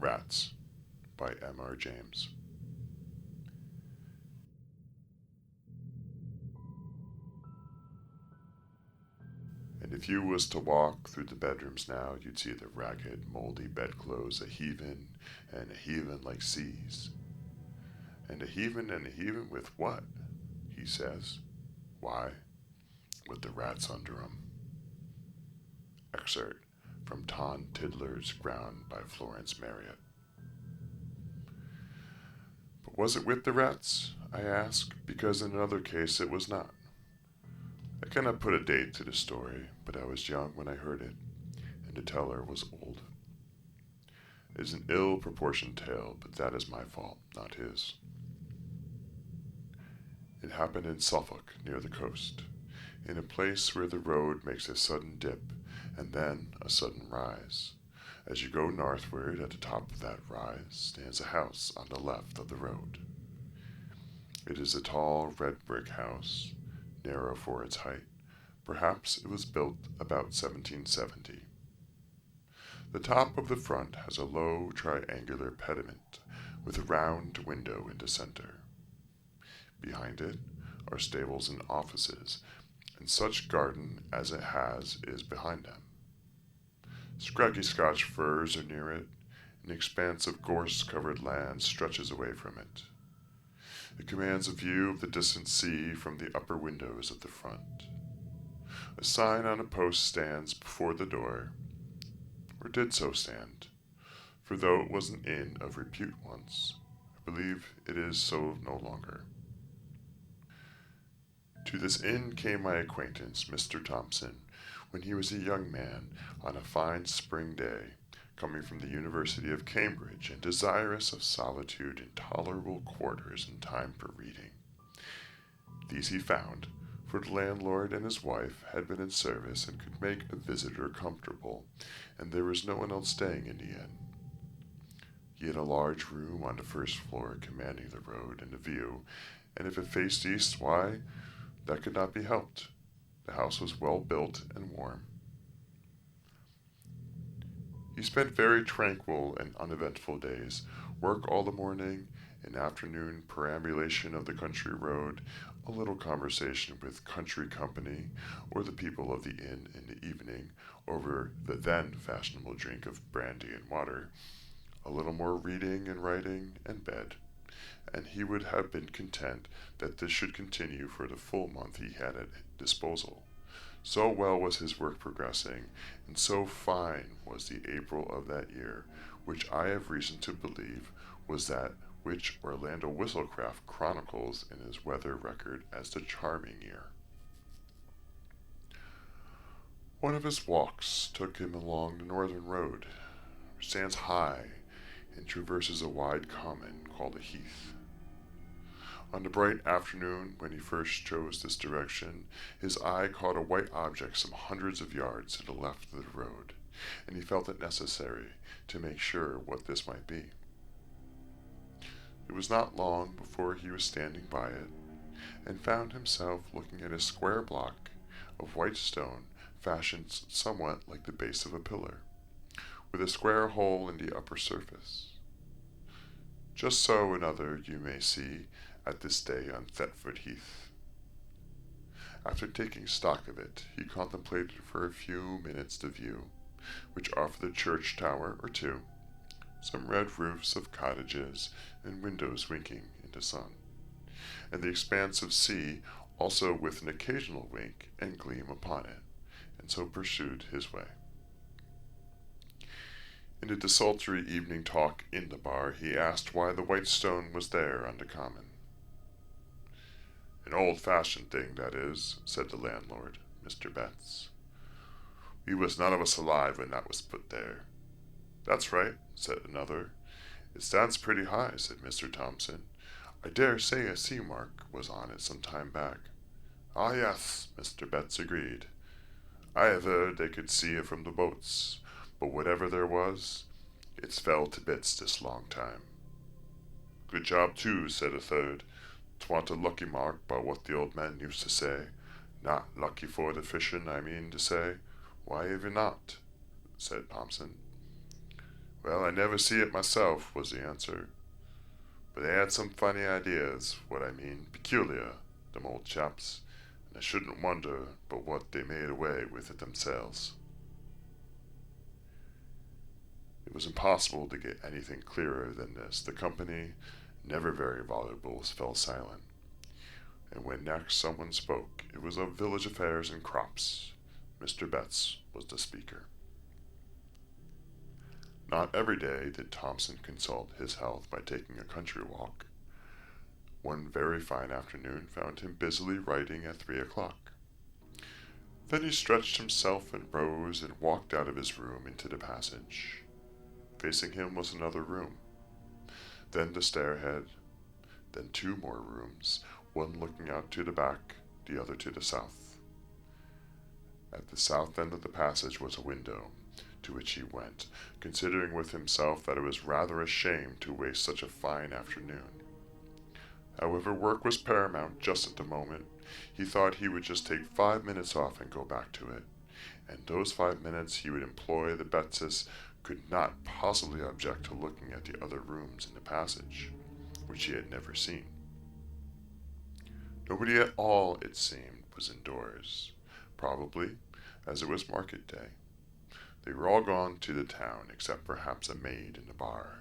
Rats by M.R. James. And if you was to walk through the bedrooms now, you'd see the ragged, moldy bedclothes a-heavin' and a-heavin' like seas. And a-heavin' with what? He says. Why, with the rats under 'em. Excerpt from Ton Tiddler's Ground by Florence Marryat. But was it with the rats? I ask, because in another case it was not. I cannot put a date to the story, but I was young when I heard it, and the teller was old. It is an ill-proportioned tale, but that is my fault, not his. It happened in Suffolk, near the coast, in a place where the road makes a sudden dip and then a sudden rise. As you go northward, at the top of that rise stands a house on the left of the road. It is a tall red brick house, narrow for its height. Perhaps it was built about 1770. The top of the front has a low triangular pediment with a round window in the center. Behind it are stables and offices, and such garden as it has is behind them. Scraggy Scotch firs are near it. An expanse of gorse-covered land stretches away from it. It commands a view of the distant sea from the upper windows of the front. A sign on a post stands before the door, or did so stand, for though it was an inn of repute once, I believe it is so no longer. To this inn came my acquaintance, Mr. Thompson, when he was a young man, on a fine spring day, coming from the University of Cambridge and desirous of solitude in tolerable quarters and time for reading. These he found, for the landlord and his wife had been in service and could make a visitor comfortable, and there was no one else staying in the inn. He had a large room on the first floor commanding the road and the view, and if it faced east, why, that could not be helped. The house was well built and warm. He spent very tranquil and uneventful days, work all the morning, an afternoon perambulation of the country road, a little conversation with country company or the people of the inn in the evening over the then fashionable drink of brandy and water, a little more reading and writing, and bed, and he would have been content that this should continue for the full month he had at disposal. So well was his work progressing, and so fine was the April of that year, which I have reason to believe was that which Orlando Whistlecraft chronicles in his weather record as the charming year. One of his walks took him along the northern road, which stands high and traverses a wide common called a heath. On the bright afternoon when he first chose this direction, his eye caught a white object some hundreds of yards to the left of the road, and he felt it necessary to make sure what this might be. It was not long before he was standing by it, and found himself looking at a square block of white stone fashioned somewhat like the base of a pillar, with a square hole in the upper surface. Just so another you may see at this day on Thetford Heath. After taking stock of it, he contemplated for a few minutes the view, which offered a church tower or two, some red roofs of cottages, and windows winking in the sun, and the expanse of sea, also with an occasional wink and gleam upon it, and so pursued his way. In the desultory evening talk in the bar, he asked why the white stone was there on the common. An old-fashioned thing, that is, said the landlord, Mr. Betts. We was none of us alive when that was put there. That's right, said another. It stands pretty high, said Mr. Thompson. I dare say a sea mark was on it some time back. Ah, yes, Mr. Betts agreed. I have heard they could see it from the boats, but whatever there was, it's fell to bits this long time. Good job, too, said a third. 'Twant a lucky mark by what the old man used to say. Not lucky for the fishin', I mean to say. Why have you not? Said Thompson. Well, I never see it myself, was the answer. But they had some funny ideas, what I mean, peculiar, them old chaps, and I shouldn't wonder but what they made away with it themselves. It was impossible to get anything clearer than this. The company, never very voluble, fell silent, and when next someone spoke, it was of village affairs and crops. Mr. Betts was the speaker. Not every day did Thompson consult his health by taking a country walk. One very fine afternoon found him busily writing at 3 o'clock. Then he stretched himself and rose and walked out of his room into the passage. Facing him was another room, then the stairhead, then two more rooms, one looking out to the back, the other to the south. At the south end of the passage was a window, to which he went, considering with himself that it was rather a shame to waste such a fine afternoon. However, work was paramount just at the moment. He thought he would just take 5 minutes off and go back to it, and those 5 minutes he would employ. The Bettses could not possibly object to looking at the other rooms in the passage, which he had never seen. Nobody at all, it seemed, was indoors, probably, as it was market day. They were all gone to the town, except perhaps a maid in the bar.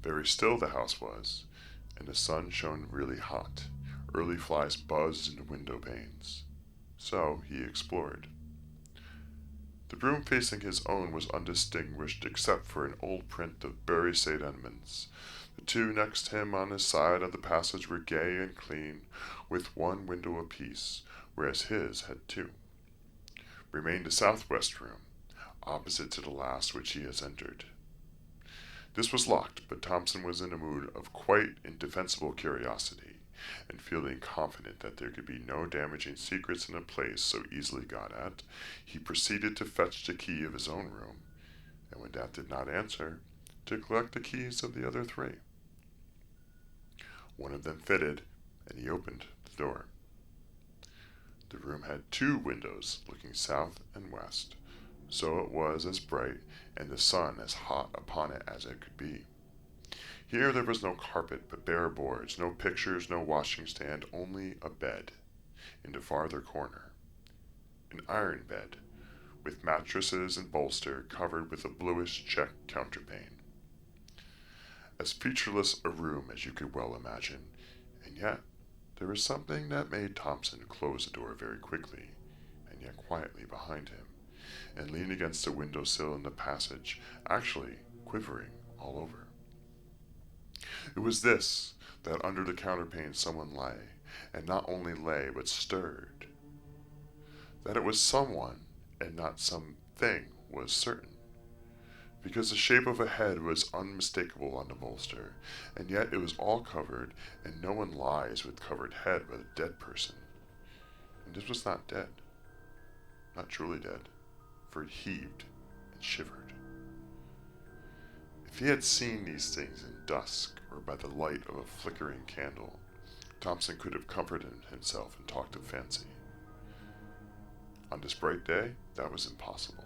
Very still the house was, and the sun shone really hot. Early flies buzzed in the window panes. So he explored. The room facing his own was undistinguished except for an old print of Bury St. Edmunds. The two next him on his side of the passage were gay and clean, with one window apiece, whereas his had two. Remained the southwest room, opposite to the last which he has entered. This was locked, but Thompson was in a mood of quite indefensible curiosity, and feeling confident that there could be no damaging secrets in a place so easily got at, he proceeded to fetch the key of his own room, and when that did not answer, to collect the keys of the other three. One of them fitted, and he opened the door. The room had two windows looking south and west, so it was as bright and the sun as hot upon it as it could be. Here there was no carpet but bare boards, no pictures, no washing stand, only a bed in the farther corner. An iron bed, with mattresses and bolster covered with a bluish check counterpane. As featureless a room as you could well imagine, and yet there was something that made Thompson close the door very quickly, and yet quietly behind him, and lean against the window-sill in the passage, actually quivering all over. It was this, that under the counterpane someone lay, and not only lay, but stirred. That it was someone, and not something, was certain, because the shape of a head was unmistakable on the bolster, and yet it was all covered, and no one lies with covered head but a dead person. And this was not dead, not truly dead, for it heaved and shivered. If he had seen these things in dusk or by the light of a flickering candle, Thompson could have comforted himself and talked of fancy. On this bright day, that was impossible.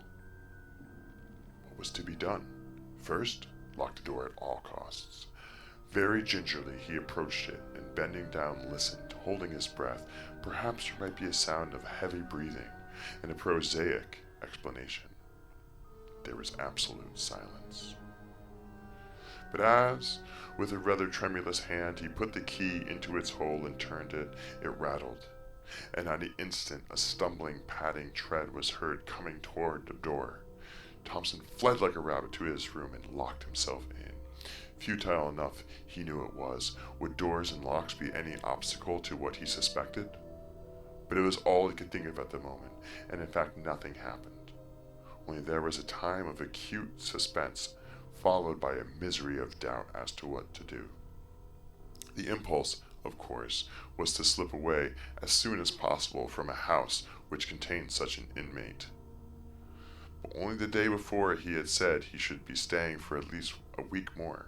What was to be done? First, lock the door at all costs. Very gingerly he approached it, and bending down listened, holding his breath. Perhaps there might be a sound of heavy breathing, and a prosaic explanation. There was absolute silence. But as, with a rather tremulous hand, he put the key into its hole and turned it, it rattled, and on the instant a stumbling, padding tread was heard coming toward the door. Thompson fled like a rabbit to his room and locked himself in. Futile enough he knew it was. Would doors and locks be any obstacle to what he suspected? But it was all he could think of at the moment, and in fact nothing happened. Only there was a time of acute suspense, followed by a misery of doubt as to what to do. The impulse, of course, was to slip away as soon as possible from a house which contained such an inmate. But only the day before he had said he should be staying for at least a week more.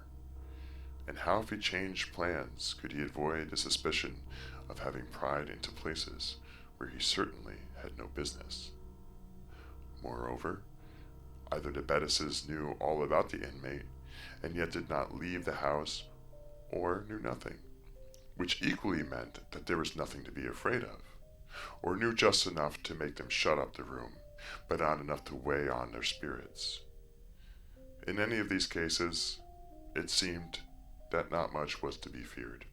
And how, if he changed plans, could he avoid the suspicion of having pried into places where he certainly had no business? Moreover, Either the Bettises knew all about the inmate, and yet did not leave the house, or knew nothing, which equally meant that there was nothing to be afraid of, or knew just enough to make them shut up the room, but not enough to weigh on their spirits. In any of these cases, it seemed that not much was to be feared,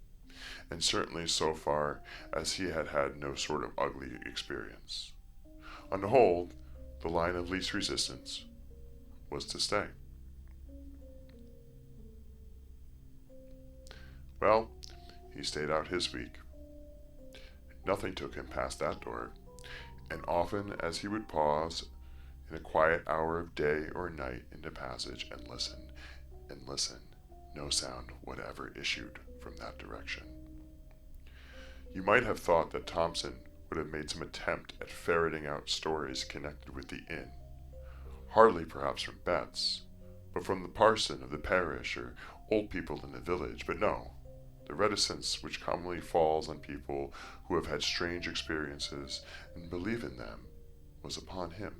and certainly so far as he had had no sort of ugly experience. On the whole, the line of least resistance was to stay. Well, he stayed out his week. Nothing took him past that door, and often as he would pause in a quiet hour of day or night in the passage and listen, no sound whatever issued from that direction. You might have thought that Thompson would have made some attempt at ferreting out stories connected with the inn, hardly perhaps from Betts, but from the parson of the parish or old people in the village. But no, the reticence which commonly falls on people who have had strange experiences and believe in them was upon him.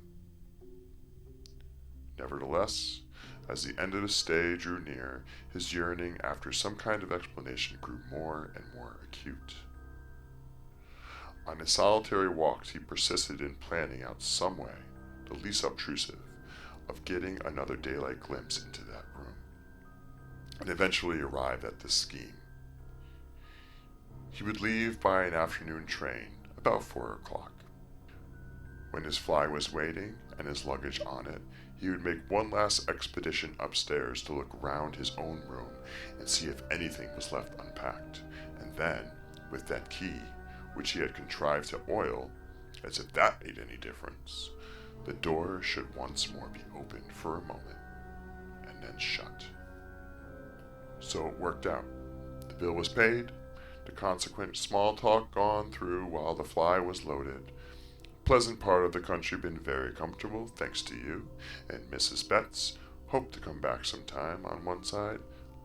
Nevertheless, as the end of his stay drew near, his yearning after some kind of explanation grew more and more acute. On his solitary walks he persisted in planning out some way, the least obtrusive, of getting another daylight glimpse into that room, and eventually arrived at this scheme. He would leave by an afternoon train about 4 o'clock. When his fly was waiting and his luggage on it, he would make one last expedition upstairs to look round his own room and see if anything was left unpacked, and then, with that key, which he had contrived to oil, as if that made any difference, the door should once more be opened for a moment, and then shut. So it worked out. The bill was paid, the consequent small talk gone through while the fly was loaded. Pleasant part of the country been very comfortable, thanks to you, and Mrs. Betts. Hope to come back sometime on one side.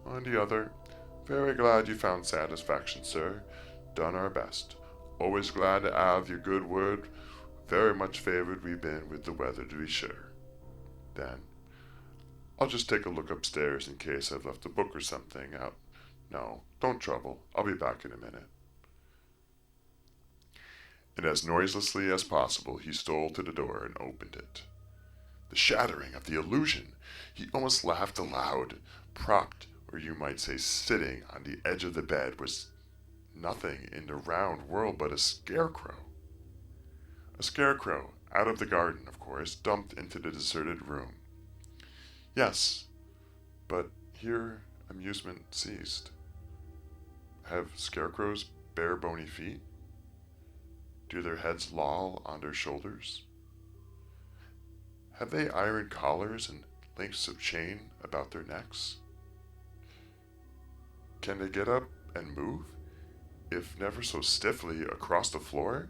On the other, very glad you found satisfaction, sir. Done our best. Always glad to have your good word. Very much favored we been with the weather, to be sure. Then, I'll just take a look upstairs in case I've left a book or something out. No, don't trouble. I'll be back in a minute. And as noiselessly as possible he stole to the door and opened it. The shattering of the illusion! He almost laughed aloud. Propped, or you might say sitting, on the edge of the bed was nothing in the round world but a scarecrow. A scarecrow, out of the garden, of course, dumped into the deserted room. Yes, but here amusement ceased. Have scarecrows bare bony feet? Do their heads loll on their shoulders? Have they iron collars and links of chain about their necks? Can they get up and move, if never so stiffly, across the floor,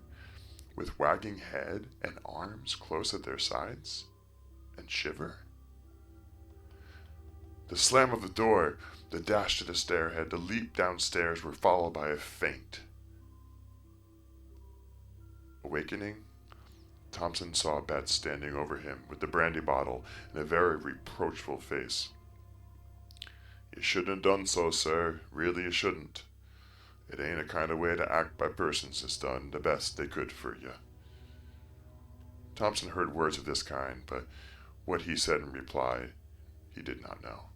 with wagging head and arms close at their sides, and shiver? The slam of the door, the dash to the stairhead, the leap downstairs were followed by a faint. Awakening, Thompson saw Betts standing over him with the brandy bottle and a very reproachful face. You shouldn't have done so, sir. Really you shouldn't. It ain't a kind of way to act by persons that's done the best they could for you. Thompson heard words of this kind, but what he said in reply he did not know.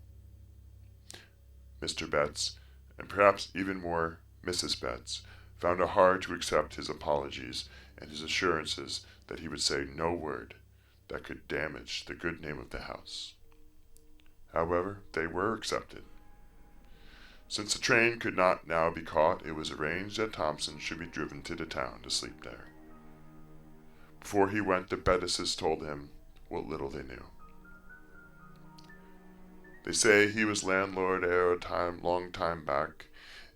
Mr. Betts, and perhaps even more Mrs. Betts, found it hard to accept his apologies and his assurances that he would say no word that could damage the good name of the house. However, they were accepted. Since the train could not now be caught, it was arranged that Thompson should be driven to the town to sleep there. Before he went, the Bettises told him what little they knew. They say he was landlord ere long time back,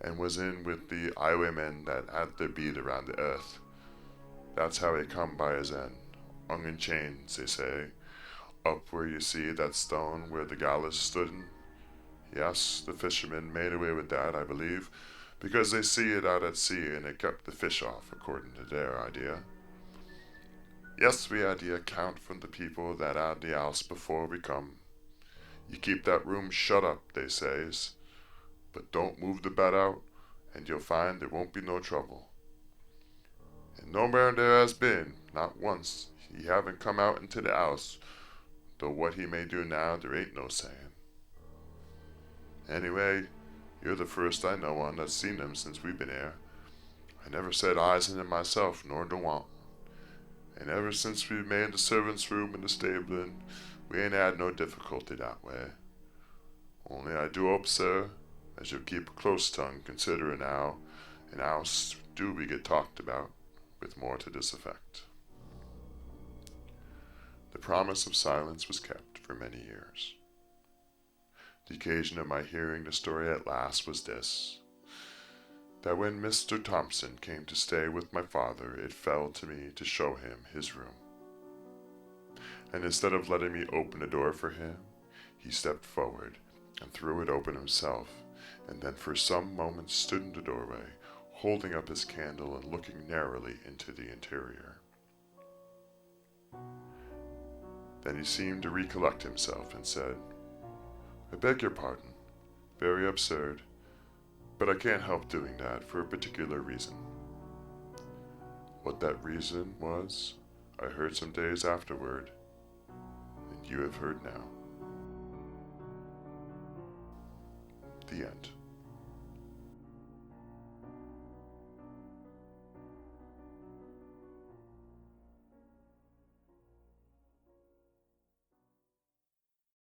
and was in with the highwaymen that had their beat around the earth. That's how he come by his end, hung in chains, they say, up where you see that stone where the gallows stood. Yes, the fishermen made away with that, I believe, because they see it out at sea and it kept the fish off, according to their idea. Yes, we had the account from the people that had the house before we come. You keep that room shut up, they says, but don't move the bed out, and you'll find there won't be no trouble. And nowhere there has been, not once, he haven't come out into the house, though what he may do now there ain't no saying. Anyway, you're the first I know on that's seen him since we've been here. I never set eyes on him myself, nor do want. And ever since we made the servants' room and the stabling, we ain't had no difficulty that way. Only I do hope, sir, as you'll keep a close tongue, considering how and how do we get talked about, with more to this effect. The promise of silence was kept for many years. The occasion of my hearing the story at last was this, that when Mr. Thompson came to stay with my father, it fell to me to show him his room. And instead of letting me open the door for him, he stepped forward and threw it open himself, and then for some moments stood in the doorway, holding up his candle and looking narrowly into the interior. Then he seemed to recollect himself and said, "I beg your pardon. Very absurd, but I can't help doing that for a particular reason." What that reason was, I heard some days afterward, and you have heard now. The end.